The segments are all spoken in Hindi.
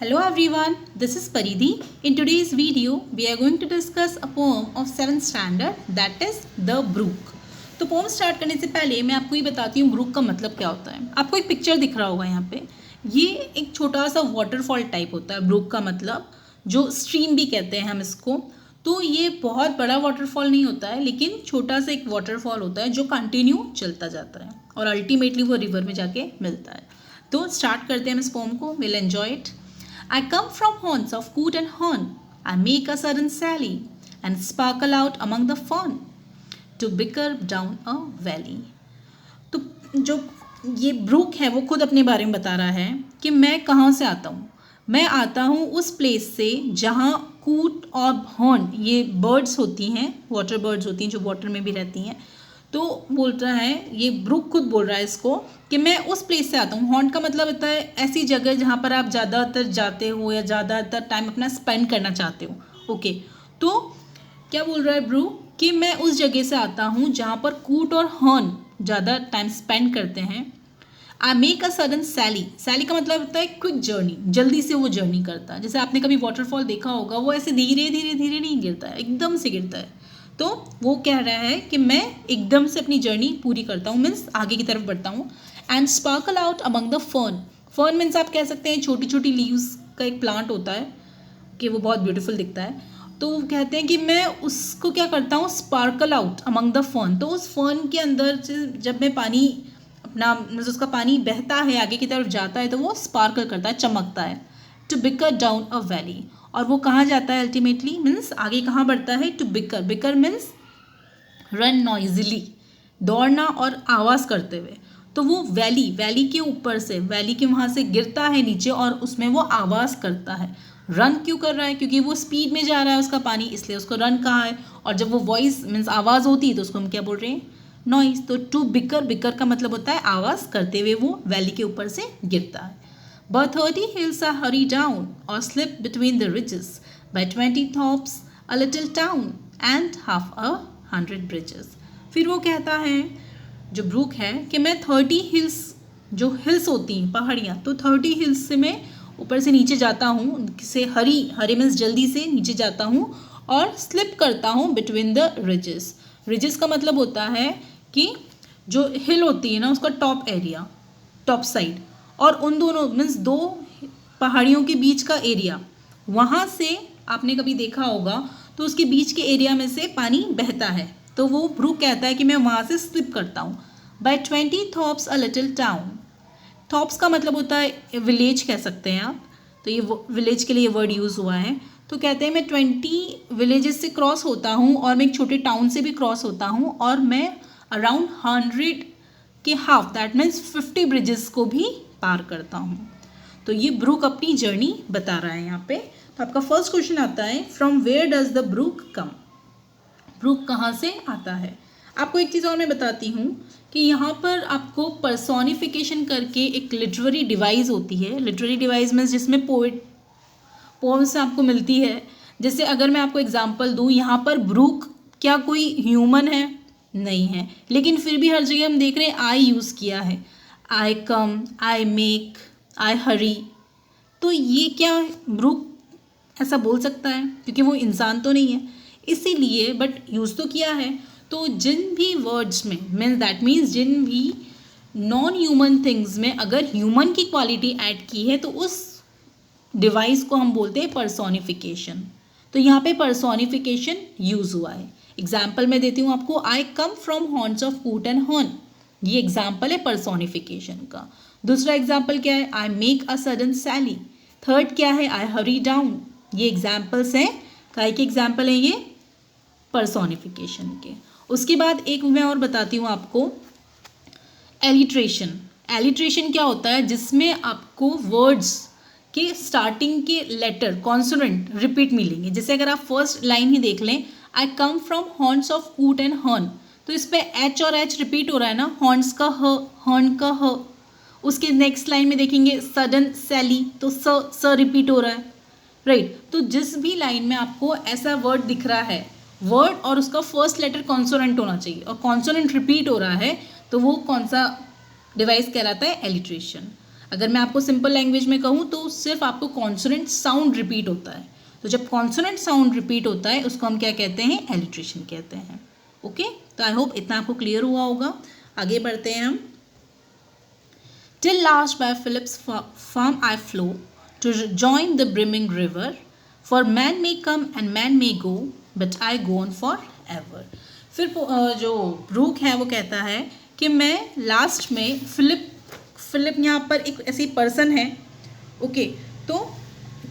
Hello everyone, this is Paridhi. In today's video, we are going to discuss a poem of 7th standard that is The Brook. तो पोम स्टार्ट करने से पहले मैं आपको ये बताती हूँ ब्रूक का मतलब क्या होता है। आपको एक पिक्चर दिख रहा होगा यहाँ पे। ये एक छोटा सा वाटरफॉल टाइप होता है ब्रूक का मतलब, जो स्ट्रीम भी कहते हैं हम इसको। तो ये बहुत बड़ा वाटरफॉल नहीं होता है, लेकिन छोटा सा एक वाटरफॉल होता है जो कंटिन्यू चलता जाता है और अल्टीमेटली वो रिवर में जाके मिलता है। तो स्टार्ट करते हैं हम इस पोम को। Will enjoy it. I come from haunts of coot and horn. I make a sudden sally and sparkle out among the fern to bicker down a valley. तो जो ये ब्रूक है वो खुद अपने बारे में बता रहा है कि मैं कहाँ से आता हूँ। मैं आता हूँ उस प्लेस से जहाँ कूट और हॉर्न ये बर्ड्स होती हैं, वाटर बर्ड्स होती हैं जो वाटर में भी रहती हैं। तो बोल रहा है, ये ब्रूक खुद बोल रहा है इसको कि मैं उस प्लेस से आता हूँ। हॉन्ट का मतलब होता है ऐसी जगह जहाँ पर आप ज़्यादातर जाते हो या ज़्यादातर टाइम अपना स्पेंड करना चाहते हो। ओके, तो क्या बोल रहा है ब्रूक कि मैं उस जगह से आता हूँ जहाँ पर कूट और हॉर्न ज़्यादा टाइम स्पेंड करते हैं। आई मेक अ सडन सैली। सैली का मतलब होता है क्विक जर्नी, जल्दी से वो जर्नी करता है। जैसे आपने कभी वाटरफॉल देखा होगा, वो ऐसे धीरे धीरे धीरे नहीं गिरता है, एकदम से गिरता है। तो वो कह रहा है कि मैं एकदम से अपनी जर्नी पूरी करता हूँ, मीन्स आगे की तरफ बढ़ता हूँ। And sparkle out among the fern. Fern means आप कह सकते हैं छोटी छोटी लीव्स का एक प्लांट होता है कि वो बहुत ब्यूटीफुल दिखता है। तो वो कहते हैं कि मैं उसको क्या करता हूँ, sparkle out among the fern. तो उस फर्न के अंदर जब मैं पानी अपना उसका पानी बहता है आगे की तरफ जाता है तो वो स्पार्कल करता है, चमकता है। To bicker down a valley. और वो कहाँ जाता है अल्टीमेटली, मीन्स आगे कहाँ बढ़ता है। To bicker, bicker means run noisily, दौड़ना और आवाज़ करते हुए। तो वो वैली, वैली के ऊपर से, वैली के वहाँ से गिरता है नीचे और उसमें वो आवाज़ करता है। रन क्यों कर रहा है, क्योंकि वो स्पीड में जा रहा है उसका पानी, इसलिए उसको रन कहा है। और जब वो वॉइस मीन्स आवाज़ होती है तो उसको हम क्या बोल रहे हैं, नॉइज। तो टू बिकर, बिकर का मतलब होता है आवाज़ करते हुए वो वैली के ऊपर से गिरता है। But 30 hills are hurry down or slip between the ridges. By 20 tops, a little town and half 100 bridges. फिर वो कहता है जो ब्रूक है कि मैं 30 हिल्स, जो हिल्स होती हैं पहाड़ियाँ, तो 30 हिल्स से मैं ऊपर से नीचे जाता हूँ, से हरी मीन्स जल्दी से नीचे जाता हूँ और स्लिप करता हूँ बिटवीन द रिजेस। रिजेस का मतलब होता है कि जो हिल होती है ना उसका टॉप एरिया, टॉप साइड, और उन दोनों मीन्स दो पहाड़ियों के बीच का एरिया, वहाँ से आपने कभी देखा होगा तो उसके बीच के एरिया में से पानी बहता है। तो वो ब्रूक कहता है कि मैं वहाँ से स्लिप करता हूँ। By 20 thorps a little town. Thorps का मतलब होता है विलेज कह सकते हैं आप, तो ये विलेज के लिए ये वर्ड यूज़ हुआ है। तो कहते हैं मैं 20 विलेजेस से क्रॉस होता हूँ और मैं एक छोटे टाउन से भी क्रॉस होता हूँ और मैं अराउंड 100 के हाफ, दैट मीन्स 50 ब्रिजेस को भी पार करता हूँ। तो ये ब्रूक अपनी जर्नी बता रहा है यहाँ पे। तो आपका फर्स्ट क्वेश्चन आता है, from where does the brook come. Brook कहाँ से आता है। आपको एक चीज़ और मैं बताती हूँ कि यहाँ पर आपको पर्सोनिफिकेशन करके एक लिटरेरी डिवाइस होती है। लिटरेरी डिवाइस मीन्स जिसमें पोएम्स आपको मिलती है। जैसे अगर मैं आपको एग्जांपल दूँ, यहाँ पर ब्रूक क्या कोई ह्यूमन है, नहीं है, लेकिन फिर भी हर जगह हम देख रहे हैं आई यूज़ किया है। आई कम, आई मेक, आई हरी। तो ये क्या ब्रूक ऐसा बोल सकता है, क्योंकि वो इंसान तो नहीं है इसीलिए, बट यूज़ तो किया है। तो जिन भी वर्ड्स में मीन्स दैट मीन्स जिन भी नॉन ह्यूमन थिंग्स में अगर ह्यूमन की क्वालिटी ऐड की है तो उस डिवाइस को हम बोलते हैं पर्सोनिफिकेशन। तो यहाँ पे पर्सोनिफिकेशन यूज़ हुआ है। एग्जाम्पल मैं देती हूँ आपको, आई कम फ्रॉम हॉर्न्स ऑफ कूट एंड हॉर्न। ये एग्जाम्पल है पर्सोनिफिकेशन का। दूसरा एग्जाम्पल क्या है, I make a sudden sally. Third क्या है, आई हरी डाउन। ये एग्जाम्पल्स हैं, काय के एग्जाम्पल हैं ये, पर्सोनिफिकेशन के। उसके बाद एक मैं और बताती हूँ आपको, एलिट्रेशन। एलिट्रेशन क्या होता है, जिसमें आपको वर्ड्स के स्टार्टिंग के लेटर कॉन्सोनेंट रिपीट मिलेंगे। जैसे अगर आप फर्स्ट लाइन ही देख लें, आई कम फ्रॉम हॉर्न्स ऑफ कूट एंड हॉर्न, तो इस पर एच और एच रिपीट हो रहा है ना, हॉर्न्स का ह, हॉर्न का ह। उसके नेक्स्ट लाइन में देखेंगे सडन सैली, तो स रिपीट हो रहा है, राइट। तो जिस भी लाइन में आपको ऐसा वर्ड दिख रहा है, वर्ड और उसका फर्स्ट लेटर कॉन्सोनेंट होना चाहिए और कॉन्सोनेंट रिपीट हो रहा है, तो वो कौन सा डिवाइस कहलाता है, एलिट्रेशन। अगर मैं आपको सिंपल लैंग्वेज में कहूँ तो सिर्फ आपको कॉन्सोनेंट साउंड रिपीट होता है। तो जब कॉन्सोनेंट साउंड रिपीट होता है उसको हम क्या कहते हैं, एलिट्रेशन कहते हैं। ओके, तो आई होप इतना आपको क्लियर हुआ होगा। आगे बढ़ते हैं हम। Till last by Philip's farm I flow to join the brimming river. For man may come and man may go, but I go on forever. फिर जो ब्रूक है वो कहता है कि मैं लास्ट में फिलिप यहाँ पर एक ऐसी पर्सन है। ओके, तो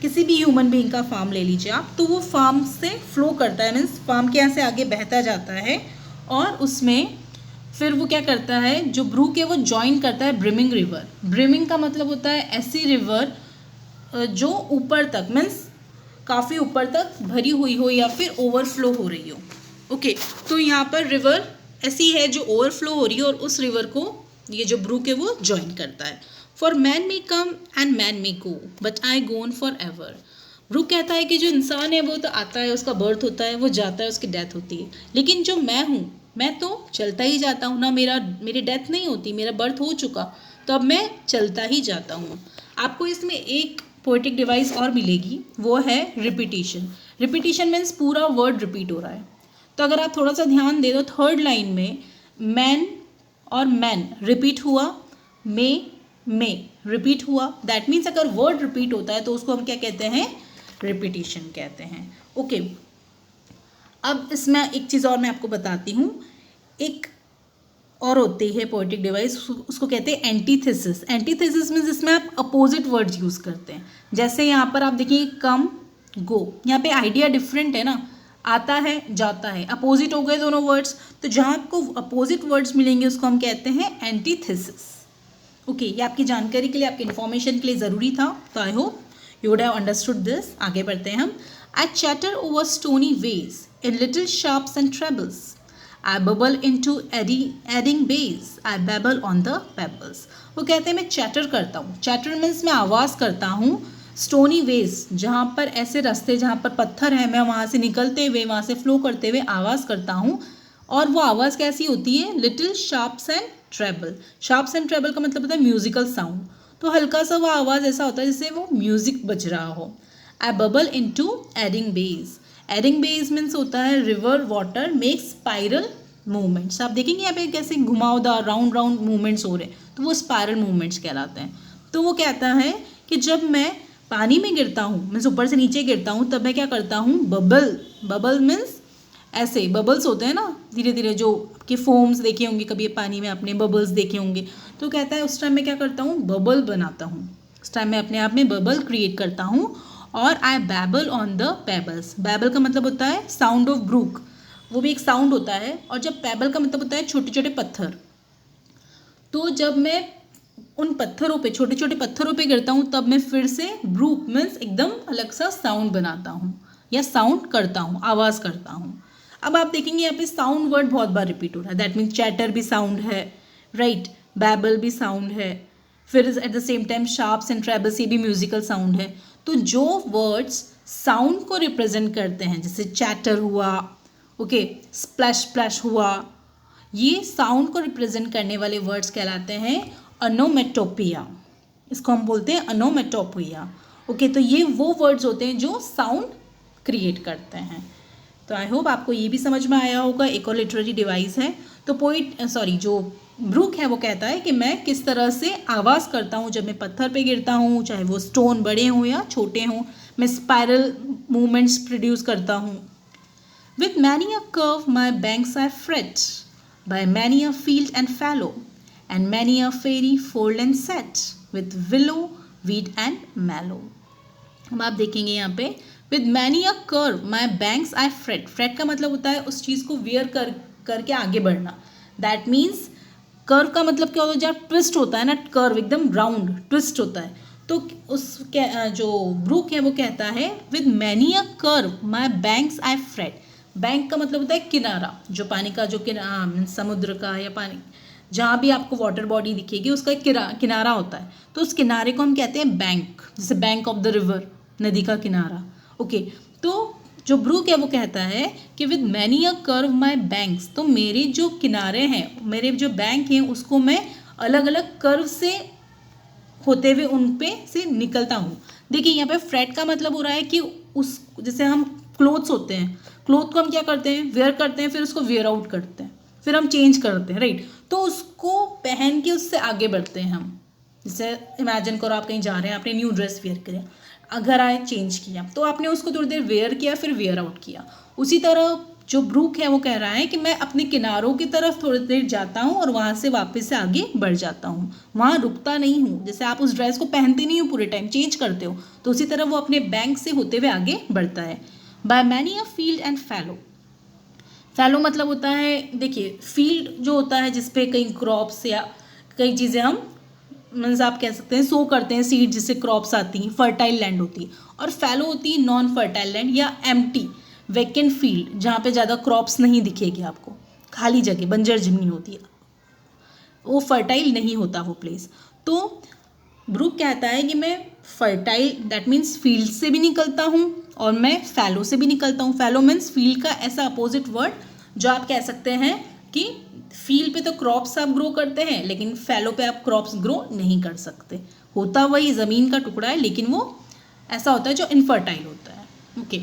किसी भी ह्यूमन बीइंग का फार्म ले लीजिए आप, तो वो फार्म से फ्लो करता है, मीन्स फार्म के यहाँ से आगे बहता जाता है और उसमें फिर वो क्या करता है, जो ब्रूक है वो ज्वाइन करता है ब्रिमिंग रिवर। ब्रिमिंग का मतलब होता है ऐसी रिवर जो ऊपर तक, मीन्स काफ़ी ऊपर तक भरी हुई हो या फिर ओवरफ्लो हो रही हो। ओके, तो यहाँ पर रिवर ऐसी है जो ओवरफ्लो हो रही है और उस रिवर को ये जो ब्रूक है वो ज्वाइन करता है। For men may come and men may go but I go on for ever. Brook कहता है कि जो इंसान है वो तो आता है, उसका बर्थ होता है, वो जाता है, उसकी डेथ होती है, लेकिन जो मैं हूँ मैं तो चलता ही जाता हूँ ना, मेरी डेथ नहीं होती, मेरा बर्थ हो चुका तो अब मैं चलता ही जाता हूँ। आपको इसमें एक पोएटिक डिवाइस और मिलेगी, वो है रिपीटिशन। रिपीटिशन मीन्स पूरा वर्ड रिपीट हो रहा है। तो अगर आप थोड़ा सा ध्यान दे दो, थर्ड लाइन में मैन और मैन रिपीट हुआ, मे रिपीट हुआ, दैट मीन्स अगर वर्ड रिपीट होता है तो उसको हम क्या कहते हैं, रिपीटिशन कहते हैं। ओके, अब इसमें एक चीज़ और मैं आपको बताती हूँ, एक और होती है पोएटिक डिवाइस, उसको कहते हैं एंटीथेसिस। एंटीथेसिस मीन्स इसमें आप अपोजिट वर्ड्स यूज़ करते हैं। जैसे यहाँ पर आप देखिए कम, गो, यहाँ पे आइडिया डिफरेंट है ना, आता है जाता है, अपोजिट हो गए दोनों वर्ड्स। तो जहाँ आपको अपोजिट वर्ड्स मिलेंगे उसको हम कहते हैं एंटीथेसिस। ओके, ये आपकी जानकारी के लिए, आपकी इन्फॉर्मेशन के लिए ज़रूरी था। तो I hope you would have understood this. आगे बढ़ते हैं हम। I chatter over stony ways in little sharps and trebles. I bubble into adding bays. I babble on the pebbles. वो कहते हैं मैं चैटर करता हूँ। चैटर मीन्स मैं आवाज़ करता हूँ। स्टोनी वेज, जहाँ पर ऐसे रास्ते जहाँ पर पत्थर है, मैं वहाँ से निकलते हुए, वहाँ से फ्लो करते हुए आवाज़ करता हूँ। और वो आवाज़ कैसी होती है, little sharps and treble. Sharps and treble का मतलब होता है म्यूजिकल साउंड। तो हल्का सा वो आवाज़ ऐसा होता है जैसे वो म्यूजिक बज रहा हो। I bubble into eddying bays. Eddying bays means होता है river water make spiral movements. आप देखेंगे यहाँ पे कैसे घुमावदार राउंड राउंड मूवमेंट्स हो रहे हैं, तो वो स्पाइरल मूवमेंट्स कहलाते हैं। तो वो कहता है कि जब मैं पानी में गिरता हूँ, मीन्स ऊपर से नीचे गिरता हूँ, तब मैं क्या करता हूँ, बबल मीन्स ऐसे बबल्स होते हैं ना, धीरे धीरे जो आपके फोम्स देखे होंगे कभी पानी में, आपने बबल्स देखे होंगे। तो कहता है उस टाइम मैं क्या करता हूँ, बबल बनाता हूँ, उस टाइम मैं अपने आप में बबल क्रिएट करता हूँ। और I babble on the pebbles. Babble का मतलब होता है साउंड ऑफ ब्रूक, वो भी एक साउंड होता है। और जब पेबल का मतलब होता है छोटे छोटे पत्थर। तो जब मैं उन पत्थरों पे, छोटे छोटे पत्थरों पे गिरता हूँ, तब मैं फिर से ब्रूक मीन्स एकदम अलग सा साउंड बनाता हूँ या साउंड करता हूँ, आवाज़ करता हूँ। अब आप देखेंगे यहाँ पे साउंड वर्ड बहुत बार रिपीट हो रहा है। दैट मीन्स चैटर भी साउंड है, राइट, बैबल भी साउंड है, फिर at the same time sharps and trebles, ये भी म्यूजिकल साउंड है। तो जो वर्ड्स साउंड को रिप्रेजेंट करते हैं, जैसे चैटर हुआ, ओके, स्प्लैश स्प्लैश हुआ, ये साउंड को रिप्रेजेंट करने वाले वर्ड्स कहलाते हैं ओनोमेटोपिया। इसको हम बोलते हैं ओनोमेटोपिया। ओके, तो ये वो वर्ड्स होते हैं जो साउंड क्रिएट करते हैं। तो आई होप आपको ये भी समझ में आया होगा। एक और लिटरेरी डिवाइस है। तो जो ब्रूक है वो कहता है कि मैं किस तरह से आवाज़ करता हूँ जब मैं पत्थर पे गिरता हूँ, चाहे वो स्टोन बड़े हों या छोटे हों, मैं स्पाइरल मूवमेंट्स प्रोड्यूस करता हूँ। With many a curve my banks I fret, by many a field and fallow, and many a fairy fold and set, with willow weed and mallow. अब आप देखेंगे यहाँ पे with many a curve my banks I fret. Fret का मतलब होता है उस चीज़ को वियर करके आगे बढ़ना। दैट मीन्स कर्व का मतलब क्या होता है, जब ट्विस्ट होता है ना, कर्व एकदम राउंड ट्विस्ट होता है। तो उस जो ब्रूक है वो कहता है with many a curve my banks I freight. Bank का मतलब होता है किनारा, जो पानी का जो समुद्र का या पानी जहाँ भी आपको वाटर बॉडी दिखेगी उसका किनारा होता है। तो उस किनारे को हम कहते हैं बैंक, जैसे बैंक ऑफ द रिवर, नदी का किनारा। ओके, तो जो ब्रूक है वो कहता है कि with many a curve my banks, तो मेरे जो किनारे हैं, मेरे जो बैंक हैं, उसको मैं अलग अलग कर्व से होते हुए उन पे से निकलता हूँ। देखिए यहाँ पे फ्रेट का मतलब हो रहा है कि उस जैसे हम क्लोथ्स होते हैं, क्लोथ को हम क्या करते हैं, वेयर करते हैं, फिर उसको वेयर आउट करते हैं, फिर हम चेंज करते हैं, राइट। तो उसको पहन के उससे आगे बढ़ते हैं हम। जैसे इमेजिन करो आप कहीं जा रहे हैं, आपने न्यू ड्रेस वेयर किया, घर आए चेंज किया, तो आपने उसको थोड़ी देर वेयर किया फिर वेयर आउट किया। उसी तरह जो ब्रूक है वो कह रहा है कि मैं अपने किनारों की तरफ थोड़ी देर जाता हूँ और वहाँ से वापस से आगे बढ़ जाता हूँ, वहाँ रुकता नहीं हूँ। जैसे आप उस ड्रेस को पहनते नहीं हो पूरे टाइम, चेंज करते हो, तो उसी तरह वो अपने बैंक से होते हुए आगे बढ़ता है। By many a field and fallow, fallow मतलब होता है, देखिए फील्ड जो होता है जिसपे कई क्रॉप्स या कई चीज़ें हम मीन्स आप कह सकते हैं सो करते हैं सीड, जिससे क्रॉप्स आती हैं, फर्टाइल लैंड होती है। और फैलो होती है नॉन फर्टाइल लैंड या एम्प्टी वैकेंट फील्ड, जहाँ पे ज़्यादा क्रॉप्स नहीं दिखेगी आपको, खाली जगह बंजर जमीन होती है, वो फर्टाइल नहीं होता वो प्लेस। तो ब्रूक कहता है कि मैं फर्टाइल दैट मीन्स फील्ड से भी निकलता हूँ और मैं फैलो से भी निकलता हूँ। फैलो मीन्स फील्ड का ऐसा अपोजिट वर्ड जो आप कह सकते हैं कि फील्ड पे तो क्रॉप्स आप ग्रो करते हैं, लेकिन फैलो पे आप क्रॉप्स ग्रो नहीं कर सकते। होता वही ज़मीन का टुकड़ा है, लेकिन वो ऐसा होता है जो इनफर्टाइल होता है। Okay,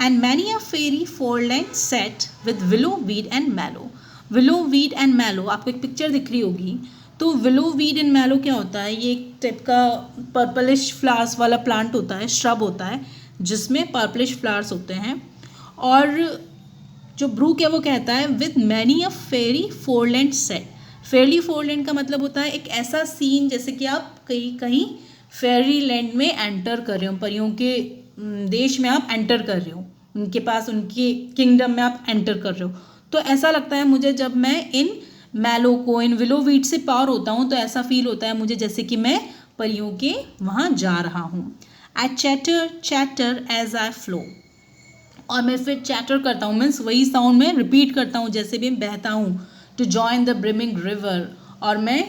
and many a fairy foreland set with willow weed and mallow. Willow weed and mallow, आपको एक पिक्चर दिख रही होगी। तो विलो वीड एंड मैलो क्या होता है, ये एक टाइप का पर्पलिश फ्लावर्स वाला प्लांट होता है, श्रब होता है जिसमें पर्पलिश फ्लावर्स होते हैं। और जो ब्रूक है वो कहता है with many a fairy foreland set. Fairy foreland का मतलब होता है एक ऐसा सीन जैसे कि आप कहीं फेरी लैंड में एंटर कर रहे हो, परियों के देश में आप एंटर कर रहे हो, उनके पास उनके किंगडम में आप एंटर कर रहे हो। तो ऐसा लगता है मुझे जब मैं इन मैलो को, इन विलो वीड से पार होता हूँ, तो ऐसा फील होता है मुझे जैसे कि मैं परियों के वहाँ जा रहा हूँ। आई चैटर एज आई फ्लो, और मैं फिर चैटर करता हूँ, मीन्स वही साउंड में रिपीट करता हूँ जैसे भी बहता हूँ। To join the brimming river, और मैं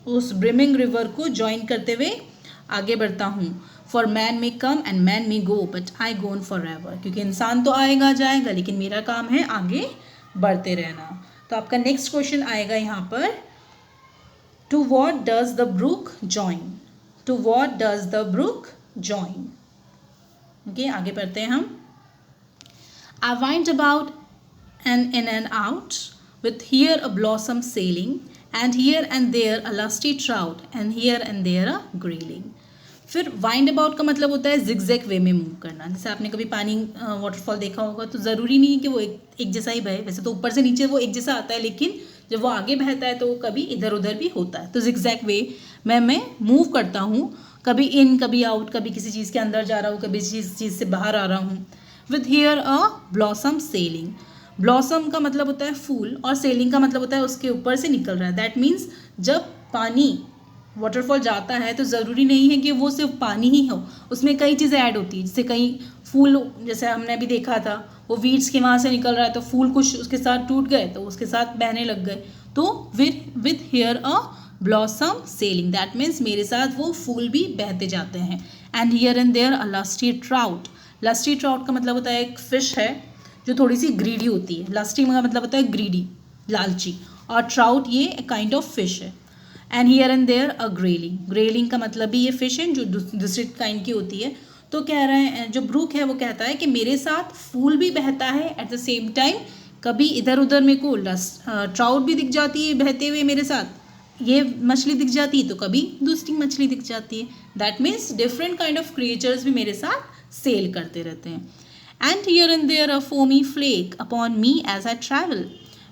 उस ब्रिमिंग रिवर को ज्वाइन करते हुए आगे बढ़ता हूँ। For men may come and men may go but I gone for ever, क्योंकि इंसान तो आएगा जाएगा, लेकिन मेरा काम है आगे बढ़ते रहना। तो आपका नेक्स्ट क्वेश्चन आएगा यहाँ पर, to what does the brook join. To what does the brook join. Okay, आगे बढ़ते हैं हम। I wind about and in and out, with here a blossom sailing, and here and there a lusty trout, and here and there a grayling. फिर वाइंड अबाउट का मतलब होता है जिगजैग वे में मूव करना। जैसे आपने कभी पानी वाटरफॉल देखा होगा, तो ज़रूरी नहीं है कि वो एक जैसा ही बहे, वैसे तो ऊपर से नीचे वो एक जैसा आता है, लेकिन जब वो आगे बहता है तो वो कभी इधर उधर भी होता है। तो जिगजैग वे में मैं मूव करता हूँ, कभी इन कभी आउट, कभी किसी चीज़ के अंदर जा रहा हूँ, कभी चीज़ से बाहर आ रहा हूँ। With here a blossom selling, blossom का मतलब होता है फूल और सेलिंग का मतलब होता है उसके ऊपर से निकल रहा है। दैट मीन्स जब पानी वाटरफॉल जाता है तो ज़रूरी नहीं है कि वो सिर्फ पानी ही हो, उसमें कई चीज़ें ऐड होती है। जैसे कई फूल, जैसे हमने अभी देखा था, वो वीड्स के वहाँ से निकल रहा है तो फूल कुछ उसके साथ टूट गए तो उसके साथ बहने लग गए। तो with here a blossom sailing, that means मेरे साथ वो फूल भी बहते जाते हैं। And here and there a lusty trout. Lusty trout का मतलब होता है एक फ़िश है जो थोड़ी सी ग्रीडी होती है। लस्टी का मतलब होता है ग्रीडी, लालची, और ट्राउट ये एक काइंड ऑफ फिश है। And here and there a grayling, grayling का मतलब भी ये फिश है जो दूसरी काइंड की होती है। तो कह रहे हैं जो ब्रूक है वो कहता है कि मेरे साथ फूल भी बहता है एट द सेम टाइम, कभी इधर उधर मेरे को ट्राउट भी दिख जाती है बहते हुए मेरे साथ, ये मछली दिख जाती है तो कभी दूसरी मछली दिख जाती है। That means different kind of creatures भी मेरे साथ सेल करते रहते हैं। And here and there a foamy flake upon me as I travel,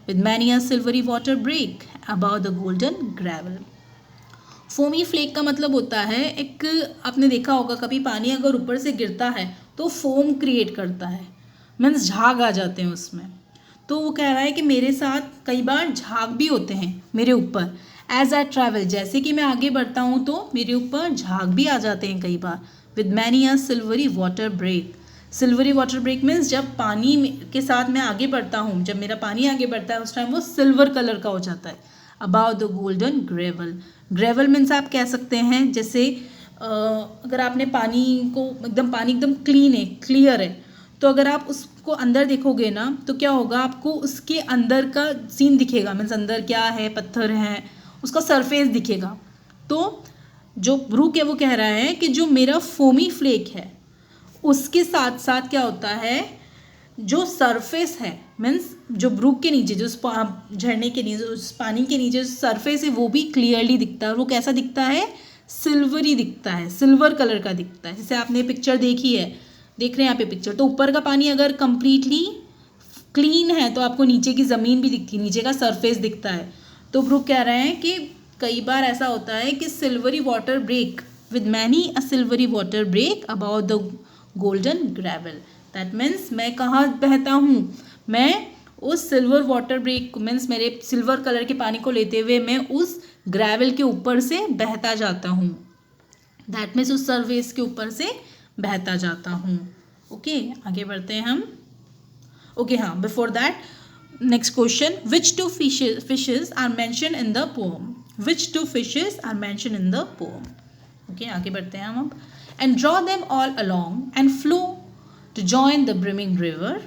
with many a silvery water break about the golden gravel. Foamy flake का मतलब होता है एक, आपने देखा होगा कभी पानी अगर ऊपर से गिरता है तो फोम क्रिएट करता है, मीन्स झाग आ जाते हैं उसमें। तो वो कह रहा है कि मेरे साथ कई बार झाग भी होते हैं मेरे ऊपर। एज आई ट्रैवल, जैसे कि मैं आगे बढ़ता हूँ तो मेरे ऊपर झाग भी आ जाते हैं कई बार। With many a silvery water break, silvery water break means जब पानी के साथ मैं आगे बढ़ता हूँ, जब मेरा पानी आगे बढ़ता है उस टाइम वो सिल्वर कलर का हो जाता है। About the golden gravel, gravel means आप कह सकते हैं जैसे अगर आपने पानी को पानी एकदम क्लीन है, क्लियर है, तो अगर आप उसको अंदर देखोगे ना तो क्या होगा, आपको उसके अंदर का सीन दिखेगा, मीन्स अंदर क्या है, पत्थर हैं, उसका सरफेस दिखेगा। तो जो ब्रूक है वो कह रहा है कि जो मेरा फोमी फ्लेक है उसके साथ साथ क्या होता है, जो सरफेस है मीन्स जो ब्रूक के नीचे, जो झरने के नीचे, उस पानी के नीचे जो सरफेस है वो भी क्लियरली दिखता है। और वो कैसा दिखता है, सिल्वरी दिखता है, सिल्वर कलर का दिखता है। जैसे आपने पिक्चर देखी है, देख रहे हैं यहाँ पे पिक्चर, तो ऊपर का पानी अगर कंप्लीटली क्लीन है तो आपको नीचे की ज़मीन भी दिखती है, नीचे का सरफेस दिखता है। तो ब्रूक कह रहे हैं कि कई बार ऐसा होता है कि silvery water break with many a silvery water break about the golden gravel. That means मैं कहाँ बहता हूँ, मैं उस सिल्वर वाटर ब्रेक मीन्स मेरे सिल्वर कलर के पानी को लेते हुए मैं उस ग्रेवल के ऊपर से बहता जाता हूँ। दैट मीन्स उस सरफेस के ऊपर से बहता जाता हूँ। ओके, आगे बढ़ते हैं हम। ओके हाँ, before that next question, which two fishes are mention in the poem, which two fishes are mention in the poem. Okay, आगे बढ़ते हैं हम अब। And draw them all along and flow to join the brimming river,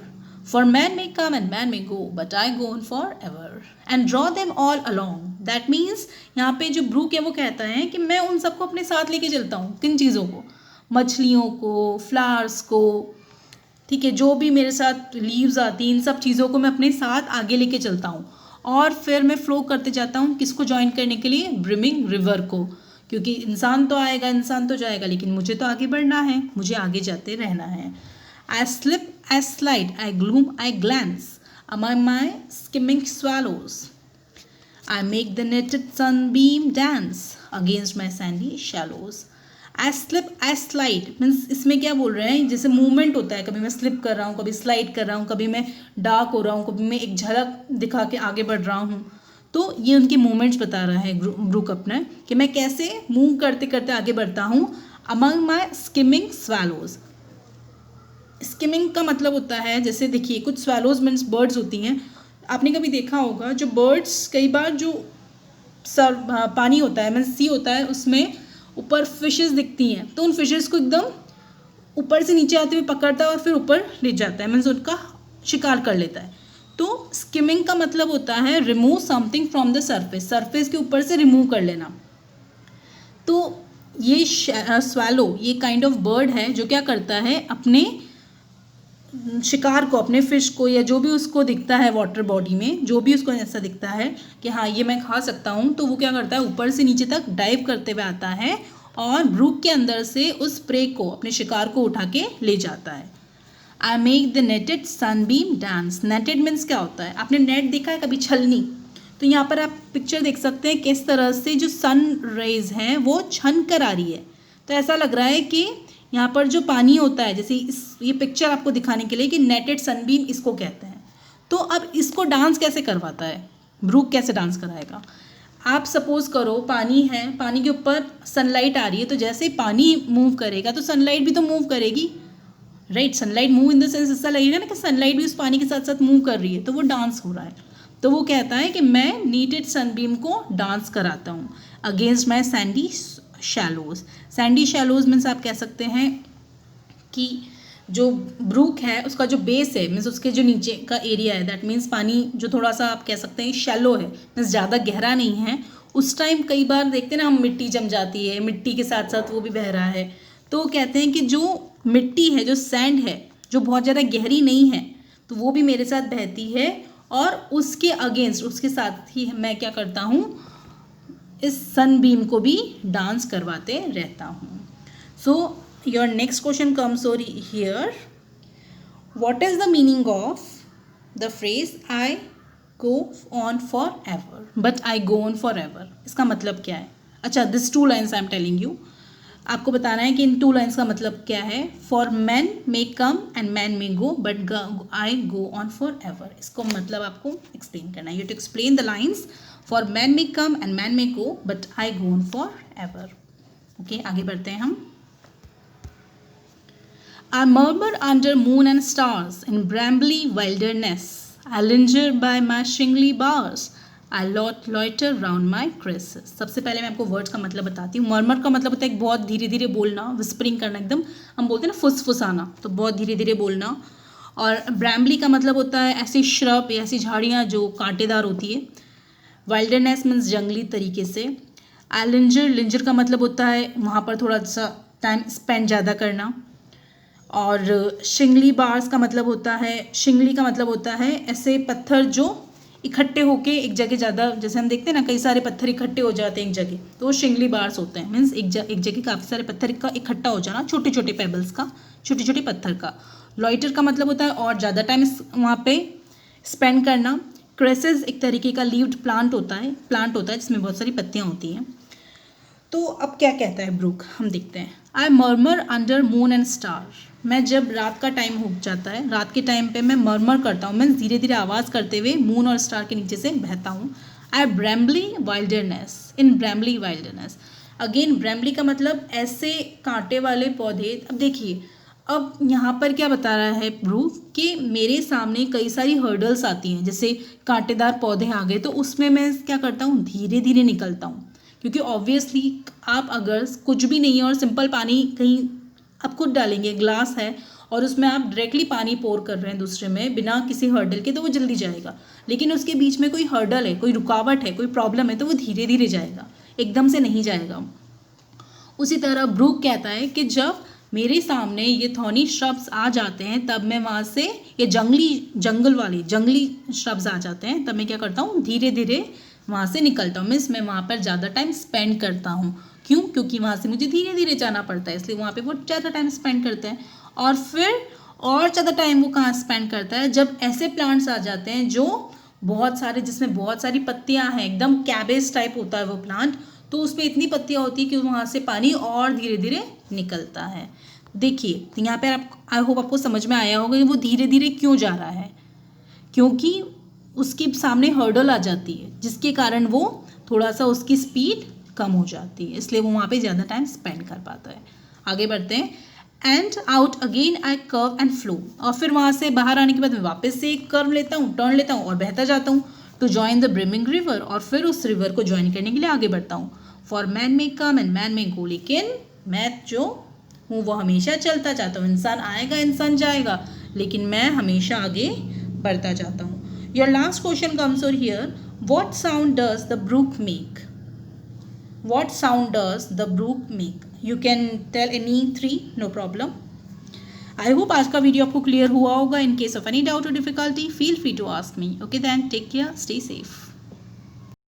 for men may come and man may go, but I go on forever. And draw them all along. That means यहाँ पे जो ब्रूक है वो कहता है कि मैं उन सबको अपने साथ लेके चलता हूँ। किन चीज़ों को, मछलियों को, फ्लावर्स को, ठीक है, जो भी मेरे साथ लीव्स आती हैं, इन सब चीज़ों को मैं अपने साथ आगे लेके चलता हूँ। और फिर मैं फ्लो करते जाता हूँ किसको ज्वाइन करने के लिए, ब्रिमिंग रिवर को, क्योंकि इंसान तो आएगा, इंसान तो जाएगा, लेकिन मुझे तो आगे बढ़ना है, मुझे आगे जाते रहना है। I slip, I slide, I gloom, I glance among my skimming swallows. I make the netted sunbeam dance against my sandy shallows. I slip, I slide means इसमें क्या बोल रहे हैं, जैसे मूवमेंट होता है, कभी मैं स्लिप कर रहा हूँ, कभी स्लाइड कर रहा हूँ, कभी मैं डार्क हो रहा हूँ, कभी मैं एक झलक दिखा के आगे बढ़ रहा हूँ। तो ये उनकी मूवमेंट्स बता रहा है ब्रूक अपना, कि मैं कैसे मूव करते करते आगे बढ़ता हूँ। अमंग माई स्किमिंग स्वैलोज, स्किमिंग का मतलब होता है, जैसे देखिए कुछ स्वैलोज मीन्स बर्ड्स होती हैं, आपने कभी देखा होगा जो बर्ड्स कई बार जो पानी होता है मीन्स सी होता है, उसमें ऊपर फिशेस दिखती हैं, तो उन फिशेस को एकदम ऊपर से नीचे आते हुए पकड़ता है और फिर ऊपर ले जाता है, मीन्स उनका शिकार कर लेता है। तो स्किमिंग का मतलब होता है remove something from the surface, surface के ऊपर से रिमूव कर लेना। तो ये स्वैलो ये काइंड ऑफ बर्ड है जो क्या करता है, अपने शिकार को, अपने फिश को, या जो भी उसको दिखता है वाटर बॉडी में, जो भी उसको ऐसा दिखता है कि हाँ ये मैं खा सकता हूँ, तो वो क्या करता है, ऊपर से नीचे तक डाइव करते हुए आता है और ब्रूक के अंदर से उस प्रे को, अपने शिकार को उठा के ले जाता है। I make the netted sunbeam dance. Netted means क्या होता है, आपने नेट देखा है कभी, छलनी, तो यहाँ पर आप पिक्चर देख सकते हैं किस तरह से जो सन रेज हैं वो छन कर आ रही है। तो ऐसा लग रहा है कि यहाँ पर जो पानी होता है, जैसे ये पिक्चर आपको दिखाने के लिए कि नेटेड सनबीम इसको कहते हैं। तो अब इसको डांस कैसे करवाता है ब्रूक, कैसे डांस कराएगा। आप सपोज करो पानी है, पानी के ऊपर सनलाइट आ रही है, तो जैसे पानी मूव करेगा तो सनलाइट भी तो मूव करेगी, right. Sunlight move in the sense ऐसा लगेगा ना कि सनलाइट भी उस पानी के साथ साथ मूव कर रही है, तो वो डांस हो रहा है। तो वो कहता है कि मैं नीटेड सनबीम को डांस कराता हूँ against my Sandy shallows. Sandy shallows means आप कह सकते हैं कि जो ब्रूक है उसका जो बेस है मीन्स उसके जो नीचे का एरिया है, दैट मीन्स पानी जो थोड़ा सा आप कह सकते हैं शैलो है, मीन्स ज़्यादा गहरा नहीं है। उस टाइम कई बार देखते हैं ना हम, मिट्टी जम जाती है, मिट्टी के साथ साथ वो भी बह रहा है। तो कहते हैं कि जो मिट्टी है, जो सैंड है, जो बहुत ज़्यादा गहरी नहीं है, तो वो भी मेरे साथ बहती है और उसके अगेंस्ट, उसके साथ ही मैं क्या करता हूँ, इस सनबीम को भी डांस करवाते रहता हूँ। So your next question comes over here, what is the meaning of the phrase I go on for ever, but I go on for ever, इसका मतलब क्या है। अच्छा, this 2 lines I am telling you, आपको बताना है कि इन 2 लाइन्स का मतलब क्या है। For men may come and men may go, but I go on for ever, इसको मतलब आपको एक्सप्लेन करना है। You to explain the lines, for men may come and men may go, but I go on for ever. Okay, आगे बढ़ते हैं हम। I murmur under moon and stars in brambly wilderness. I linger by my shingly bars. I loiter round my creases. सबसे पहले मैं आपको वर्ड्स का मतलब बताती हूँ। मर्मर का मतलब होता है बहुत धीरे धीरे बोलना, विस्परिंग करना, एकदम हम बोलते हैं ना फुसफुसाना, तो बहुत धीरे धीरे बोलना। और ब्रैम्बली का मतलब होता है ऐसी श्रब या ऐसी झाड़ियाँ जो कांटेदार होती है। वाइल्डरनेस मीन्स जंगली तरीके से। लिंजर, लिंजर का मतलब होता है वहाँ पर थोड़ा सा टाइम स्पेंड ज़्यादा करना। और शिंगली बार्स का मतलब होता है, शिंगली का मतलब होता है ऐसे पत्थर जो इकट्ठे होके एक जगह ज़्यादा, जैसे हम देखते हैं ना कई सारे पत्थर इकट्ठे हो जाते हैं एक जगह, तो वो शिंगली बार्स होते हैं। मीन्स एक जगह काफ़ी सारे पत्थर का इकट्ठा हो जाना, छोटे छोटे पेबल्स का, छोटे छोटे पत्थर का। लॉइटर का मतलब होता है और ज़्यादा टाइम वहाँ पे स्पेंड करना। क्रेसेस एक तरीके का लीव्ड प्लांट होता है जिसमें बहुत सारी पत्तियाँ होती हैं। तो अब क्या कहता है ब्रूक, हम देखते हैं। I murmur under moon and star, मैं जब रात का टाइम हो जाता है, रात के टाइम पे मैं मर्मर करता हूँ, मैं धीरे धीरे आवाज़ करते हुए मून और स्टार के नीचे से बहता हूँ। आई ब्रैम्बली वाइल्डरनेस, इन ब्रैम्बली वाइल्डरनेस। अगेन ब्रैम्बली का मतलब ऐसे कांटे वाले पौधे। अब देखिए, अब यहाँ पर क्या बता रहा है ब्रूक कि मेरे सामने कई सारी हर्डल्स आती हैं, जैसे कांटेदार पौधे आ गए, तो उसमें मैं क्या करता हूँ, धीरे धीरे निकलता हूँ। क्योंकि ऑब्वियसली आप अगर कुछ भी नहीं है और सिंपल पानी कहीं आप खुद डालेंगे, ग्लास है और उसमें आप डायरेक्टली पानी पोर कर रहे हैं दूसरे में बिना किसी हर्डल के, तो वो जल्दी जाएगा। लेकिन उसके बीच में कोई हर्डल है, कोई रुकावट है, कोई प्रॉब्लम है, तो वो धीरे धीरे जाएगा, एकदम से नहीं जाएगा। उसी तरह ब्रूक कहता है कि जब मेरे सामने ये थॉर्नी श्रब्स आ जाते हैं, तब मैं वहाँ से, ये जंगली श्रब्स आ जाते हैं, तब मैं क्या करता हूँ, धीरे धीरे वहाँ से निकलता हूँ। मीन्स मैं वहाँ पर ज़्यादा टाइम स्पेंड करता हूँ। क्यों? क्योंकि वहाँ से मुझे धीरे धीरे जाना पड़ता है, इसलिए वहाँ पे वो ज़्यादा टाइम स्पेंड करते हैं। और फिर और ज़्यादा टाइम वो कहाँ स्पेंड करता है, जब ऐसे प्लांट्स आ जाते हैं जो बहुत सारे, जिसमें बहुत सारी पत्तियाँ हैं, एकदम कैबेज टाइप होता है वो प्लांट, तो उसमें इतनी पत्तियाँ होती है कि वहाँ से पानी और धीरे धीरे निकलता है। देखिए यहाँ पर आप, आई होप आपको समझ में आया होगा कि वो धीरे धीरे क्यों जा रहा है, क्योंकि उसके सामने हर्डल आ जाती है जिसके कारण वो थोड़ा सा उसकी स्पीड कम हो जाती है, इसलिए वो वहाँ पे ज़्यादा टाइम स्पेंड कर पाता है। आगे बढ़ते हैं। And out again I curve and flow, और फिर वहाँ से बाहर आने के बाद मैं वापस से एक कर्व लेता हूँ, टर्न लेता हूँ और बहता जाता हूँ। To join the brimming river, और फिर उस रिवर को ज्वाइन करने के लिए आगे बढ़ता हूँ। फॉर मैन में कम एंड मैन में गो, लेकिन मैं जो हूँ वो हमेशा चलता जाता हूँ। इंसान आएगा, इंसान जाएगा, लेकिन मैं हमेशा आगे बढ़ता जाता हूँ। Your last question comes over here. What sound does the brook make? What sound does the brook make? You can tell any three, no problem. I hope आज का वीडियो आपको क्लियर हुआ होगा. In case of any doubt or difficulty, feel free to ask me. Okay then, take care, stay safe.